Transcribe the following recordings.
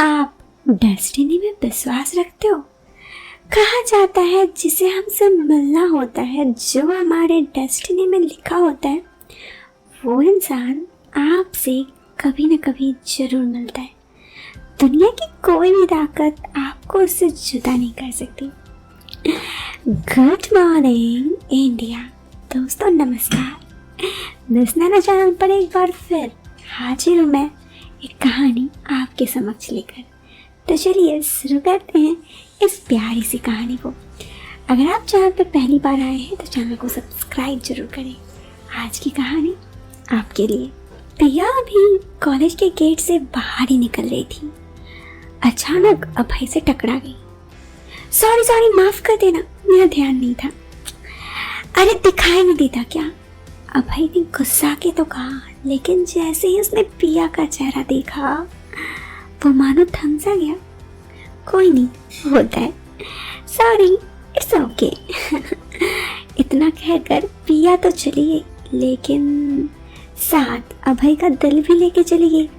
आप डेस्टिनी में विश्वास रखते हो? कहा जाता है जिसे हमसे मिलना होता है, जो हमारे डेस्टिनी में लिखा होता है, वो इंसान आपसे कभी न कभी जरूर मिलता है। दुनिया की कोई भी ताकत आपको उससे जुदा नहीं कर सकती। गुड मॉर्निंग इंडिया दोस्तों, नमस्कार। नैना चैनल पर एक बार फिर हाजिर हूँ मैं एक कहानी आपके समक्ष लेकर। तो चलिए शुरू करते हैं इस प्यारी सी कहानी को। अगर आप चैनल पर पहली बार आए हैं तो चैनल को सब्सक्राइब जरूर करें। आज की कहानी आपके लिए। पिया अभी कॉलेज के गेट से बाहर ही निकल रही थी। अचानक अभय से टकरा गई। सॉरी माफ कर देना, मेरा ध्यान नहीं था। अरे दिखाई नहीं देता क्या? अभय ने गुस्सा के तो कहा, लेकिन जैसे ही उसने पिया का चेहरा देखा वो मानो थम सा गया। कोई नहीं, होता है, सॉरी, इट्स ओके। इतना कहकर पिया तो चली गई, लेकिन साथ अभय का दिल भी लेके चली गई।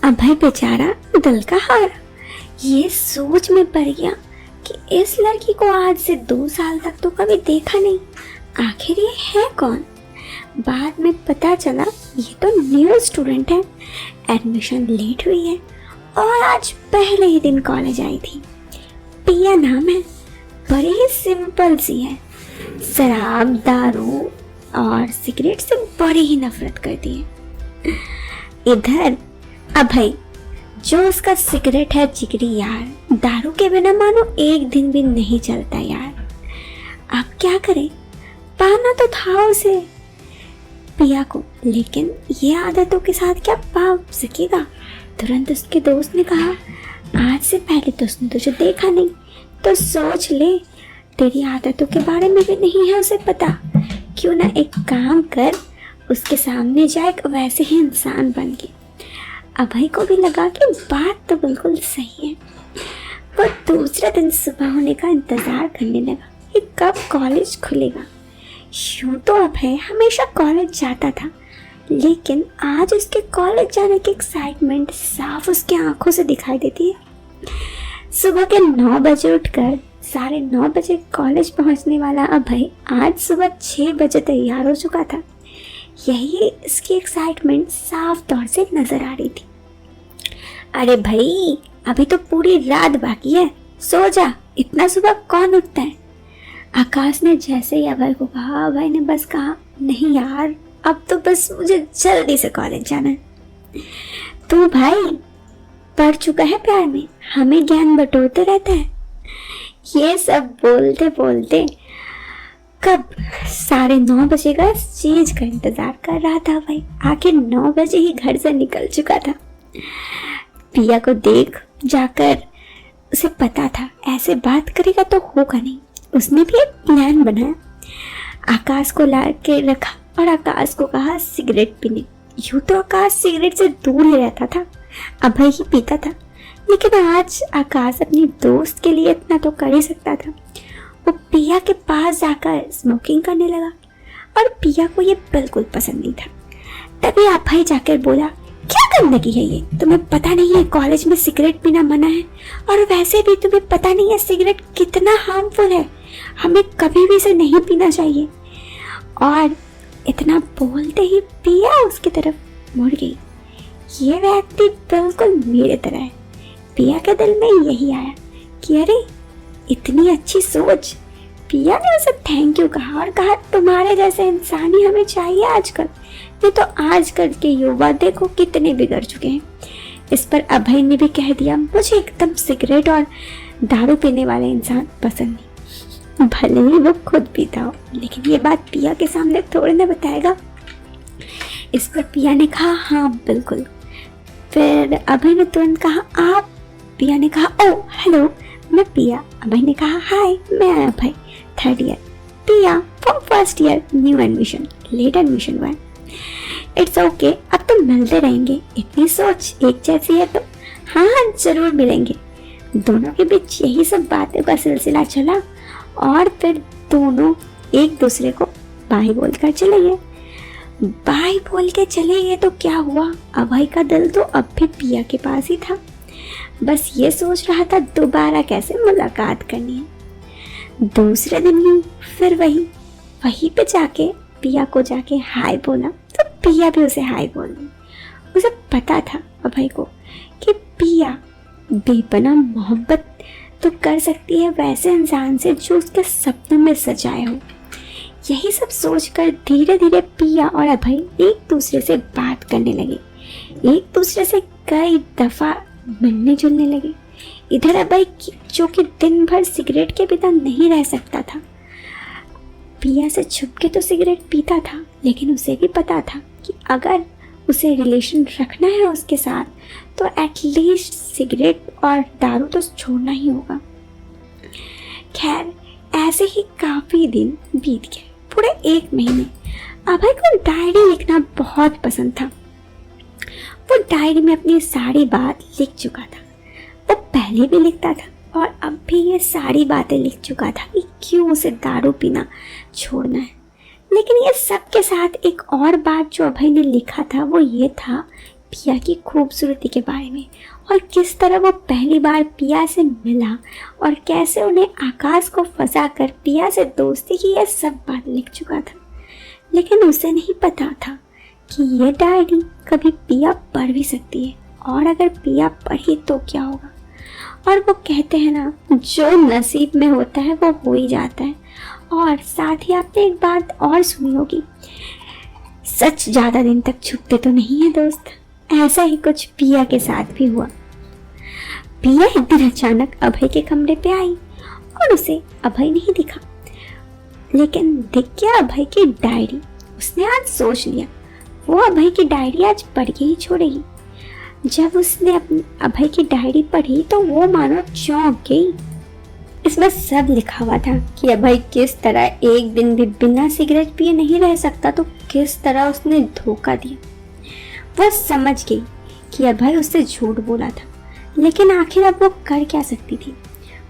अभय बेचारा दिल का हारा। ये सोच में पड़ गया कि इस लड़की को आज से 2 साल तक तो कभी देखा नहीं। आखिर ये है कौन? बाद में पता चला ये तो न्यू स्टूडेंट है, एडमिशन लेट हुई है और आज पहले ही दिन कॉलेज आई थी। पिया नाम है, बड़ी ही सिंपल सी है। शराब, दारू और सिगरेट से बड़ी ही नफरत करती है। इधर अभय, जो उसका सिगरेट है जिगरी यार, दारू के बिना मानो एक दिन भी नहीं चलता यार। अब क्या करे, पाना तो था उसे, पिया को, लेकिन ये आदतों के साथ क्या पा सकेगा? तुरंत उसके दोस्त ने कहा, आज से पहले तो उसने तुझे देखा नहीं, तो सोच ले, तेरी आदतों के बारे में भी नहीं है उसे पता। क्यों ना एक काम कर, उसके सामने जाए वैसे ही इंसान बन के। अभय को भी लगा कि बात तो बिल्कुल सही है। वो दूसरे दिन सुबह होने का इंतजार करने लगा कि कब कॉलेज खुलेगा। यूं तो अभय हमेशा कॉलेज जाता था, लेकिन आज उसके कॉलेज जाने की एक्साइटमेंट साफ उसकी आंखों से दिखाई देती है। सुबह के 9 बजे उठकर 9:30 बजे कॉलेज पहुंचने वाला अभय आज सुबह 6 बजे तैयार हो चुका था। यही इसकी एक्साइटमेंट साफ तौर से नजर आ रही थी। अरे भाई, अभी तो पूरी रात बाकी है, सो जा, इतना सुबह कौन उठता है? आकाश ने जैसे ही अभय को कहा, अभय ने बस कहा, नहीं यार, अब तो बस मुझे जल्दी से कॉलेज जाना है। तू भाई पढ़ चुका है प्यार में, हमें ज्ञान बटोरते रहता है। ये सब बोलते बोलते कब 9:30 बजे का चीज का इंतजार कर रहा था भाई। आखिर 9 बजे ही घर से निकल चुका था। पिया को देख जाकर उसे पता था ऐसे बात करेगा तो होगा नहीं। उसने भी एक प्लान बनाया। आकाश को ला के रखा और आकाश को कहा सिगरेट पीने। यूं तो आकाश सिगरेट से दूर ही रहता था, अभय ही पीता था, लेकिन आज आकाश अपनी दोस्त के लिए इतना तो कर ही सकता था। वो पिया के पास जाकर स्मोकिंग करने लगा और पिया को ये बिल्कुल पसंद नहीं था। तभी अभय जाकर बोला, क्या गंदगी है ये? तुम्हें पता नहीं है कॉलेज में सिगरेट पीना मना है, और वैसे भी तुम्हें पता नहीं है सिगरेट कितना हार्मफुल है, हमें कभी भी इसे नहीं पीना चाहिए। और इतना बोलते ही पिया उसकी तरफ मुड़ गई। ये व्यक्ति बिल्कुल मेरे तरह है। पिया के दिल में यही आया कि अरे इतनी अच्छी सोच। पिया ने उसे थैंक यू कहा और कहा, तुम्हारे जैसे इंसान ही हमें चाहिए आजकल, नहीं तो आजकल के युवा देखो कितने बिगड़ चुके हैं। इस पर अभय ने भी कह दिया, मुझे एकदम सिगरेट और दारू पीने वाले इंसान पसंद नहीं। भले ही वो खुद पीता हो, लेकिन ये बात पिया के सामने थोड़े ना बताएगा। इस पर पिया ने कहा, हाँ बिल्कुल। फिर अभय ने तुरंत कहा, आप? पिया ने कहा, ओ हेलो, मैं पिया। अभय ने कहा, हाय, मैं Abhay, 3rd year. Piya, from 1st year, new admission, late admission हुआ है। इट्स ओके, अब तो मिलते रहेंगे, इतनी सोच एक जैसी है तो। हाँ जरूर मिलेंगे। दोनों के बीच यही सब बातों का सिलसिला चला और फिर दोनों एक दूसरे को बाय बोलकर चले गए। बाय बोल के चले गए तो क्या हुआ, अभय का दिल तो अब भी पिया के पास ही था। बस ये सोच रहा था दोबारा कैसे मुलाकात करनी है। दूसरे दिन ही फिर वहीं पे जाके पिया को जाके हाय बोला तो पिया भी उसे हाय बोल दी। उसे पता था अभय को कि पिया बेपनाह मोहब्बत तो कर सकती है वैसे इंसान से जो उसके सपनों में सजाए हो। यही सब सोचकर धीरे धीरे पिया और अभय एक दूसरे से बात करने लगे, एक दूसरे से कई दफा मिलने जुलने लगे। इधर अभय जो कि दिन भर सिगरेट के बिना नहीं रह सकता था, पिया से छुपके तो सिगरेट पीता था, लेकिन उसे भी पता था कि अगर उसे रिलेशन रखना है उसके साथ तो एटलीस्ट सिगरेट और दारू तो छोड़ना ही होगा। खैर ऐसे ही काफ़ी दिन बीत गए, पूरे 1 महीने। अभय को डायरी लिखना बहुत पसंद था। वो डायरी में अपनी सारी बात लिख चुका था। वो पहले भी लिखता था और अब भी ये सारी बातें लिख चुका था कि क्यों उसे दारू पीना छोड़ना है। लेकिन ये सब के साथ एक और बात जो अभय ने लिखा था वो ये था पिया की खूबसूरती के बारे में, और किस तरह वो पहली बार पिया से मिला और कैसे उन्हें आकाश को फंसा कर पिया से दोस्ती की। यह सब बात लिख चुका था, लेकिन उसे नहीं पता था कि ये डायरी कभी पिया पढ़ भी सकती है, और अगर पिया पढ़ी तो क्या होगा। और वो कहते हैं ना, जो नसीब में होता है वो हो ही जाता है। और साथ ही आपने एक बात और सुनी होगी, सच ज़्यादा दिन तक छुपते तो नहीं है दोस्त। ऐसा ही कुछ पिया के साथ भी हुआ। पिया एक दिन अचानक अभय के कमरे पे आई और उसे अभय नहीं दिखा, लेकिन दिख गया अभय की डायरी। उसने आज सोच लिया वो अभय की डायरी आज पढ़ के ही छोड़ेगी। जब उसने अपनी अभय की डायरी पढ़ी तो वो मानो चौंक गई। इसमें सब लिखा हुआ था कि अभय किस तरह एक दिन भी बिना सिगरेट पिए नहीं रह सकता, तो किस तरह उसने धोखा दिया। वो समझ गई कि अभय उससे झूठ बोला था, लेकिन आखिर अब वो कर क्या सकती थी।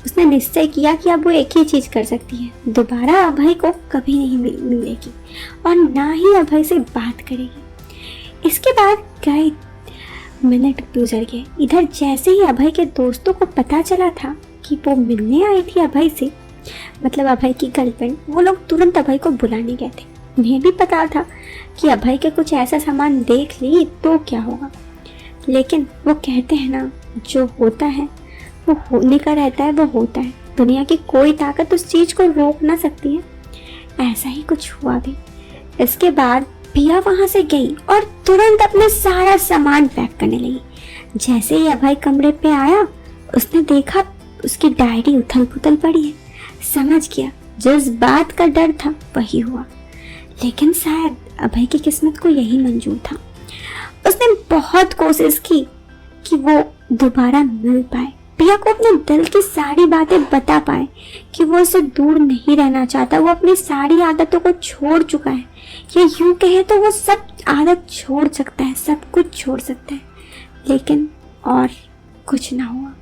उसने निश्चय किया कि अब वो एक ही चीज़ कर सकती है, दोबारा अभय को कभी नहीं मिलेगी और ना ही अभय से बात करेगी। इसके बाद कई मिनट गुजर गए। इधर जैसे ही अभय के दोस्तों को पता चला था कि वो मिलने आई थी अभय से, मतलब अभय की गर्लफ्रेंड, वो लोग तुरंत अभय को बुलाने गए थे। उन्हें भी पता था कि अभय के कुछ ऐसा सामान देख ली तो क्या होगा, लेकिन वो कहते हैं ना, जो होता है वो होने का रहता है, वो होता है। दुनिया की कोई ताकत उस चीज़ को रोक ना सकती है। ऐसा ही कुछ हुआ भी। इसके बाद पिया वहाँ से गई और तुरंत अपना सारा सामान पैक करने लगी। जैसे ही अभय कमरे पे आया, उसने देखा उसकी डायरी उथल पुथल पड़ी है। समझ गया जिस बात का डर था वही हुआ, लेकिन शायद अभय की किस्मत को यही मंजूर था। उसने बहुत कोशिश की कि वो दोबारा मिल पाए, पिया को अपने दिल की सारी बातें बता पाए कि वो उससे दूर नहीं रहना चाहता। वो अपनी सारी आदतों को छोड़ चुका है, या यूं कहे तो वो सब आदत छोड़ सकता है, सब कुछ छोड़ सकता है, लेकिन और कुछ ना हुआ।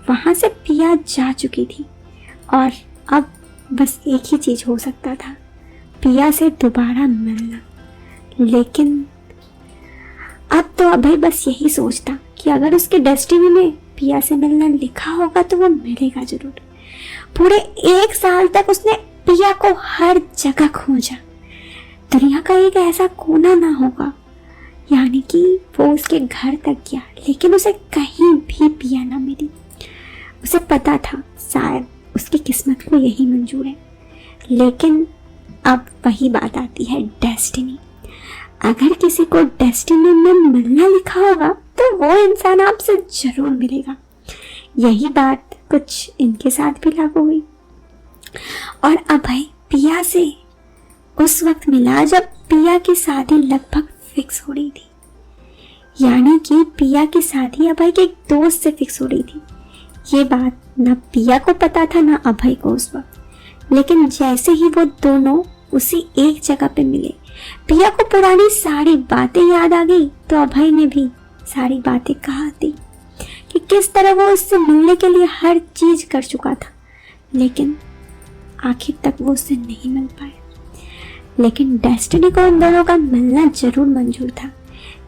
वहाँ से पिया जा चुकी थी और अब बस एक ही चीज़ हो सकता था, पिया से दोबारा मिलना। लेकिन अब तो अभय बस यही सोचता कि अगर उसके डेस्टिनी में पिया से मिलना लिखा होगा तो वो मिलेगा जरूर। पूरे 1 साल तक उसने पिया को हर जगह खोजा। दुनिया का एक ऐसा कोना ना होगा, यानी कि वो उसके घर तक गया, लेकिन उसे कहीं भी पिया ना मिली। उसे पता था शायद उसकी किस्मत को यही मंजूर है, लेकिन अब वही बात आती है, डेस्टिनी। अगर किसी को डेस्टिनी में मिलना लिखा होगा तो वो इंसान आपसे जरूर मिलेगा। यही बात कुछ इनके साथ भी लागू हुई और अभय पिया से उस वक्त मिला जब पिया की शादी लगभग फिक्स हो रही थी, यानी कि पिया की शादी अभय के एक दोस्त से फिक्स हो रही थी। ये बात ना पिया को पता था ना अभय को उस वक्त, लेकिन जैसे ही वो दोनों उसी एक जगह पे मिले, पिया को पुरानी सारी बातें याद आ गई, तो अभय ने भी सारी बातें कहा थी कि किस तरह वो उससे मिलने के लिए हर चीज कर चुका था, लेकिन आखिर तक वो उससे नहीं मिल पाए। लेकिन डेस्टिनी को उन दोनों का मिलना जरूर मंजूर था,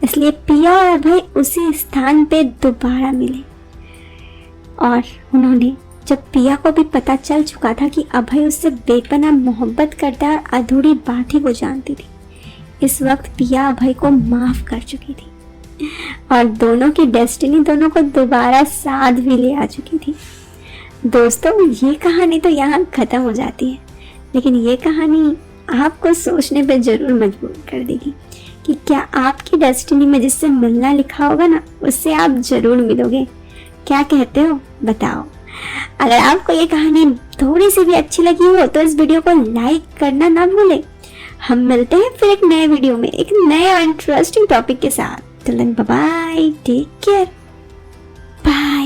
इसलिए पिया और अभय उसी स्थान पे दोबारा मिले। और उन्होंने, जब पिया को भी पता चल चुका था कि अभय उससे बेपनाह मोहब्बत करता है और अधूरी बात ही वो जानती थी, इस वक्त पिया अभय को माफ कर चुकी थी और दोनों की डेस्टिनी दोनों को दोबारा साथ भी ले आ चुकी थी। दोस्तों, ये कहानी तो यहाँ ख़त्म हो जाती है, लेकिन ये कहानी आपको सोचने पे ज़रूर मजबूर कर देगी कि क्या आपकी डेस्टिनी में जिससे मिलना लिखा होगा ना, उससे आप ज़रूर मिलोगे। क्या कहते हो, बताओ। अगर आपको ये कहानी थोड़ी सी भी अच्छी लगी हो तो इस वीडियो को लाइक करना ना भूलें। हम मिलते हैं फिर एक नए वीडियो में एक नए और इंटरेस्टिंग टॉपिक के साथ। Till then, bye bye. Take care. Bye.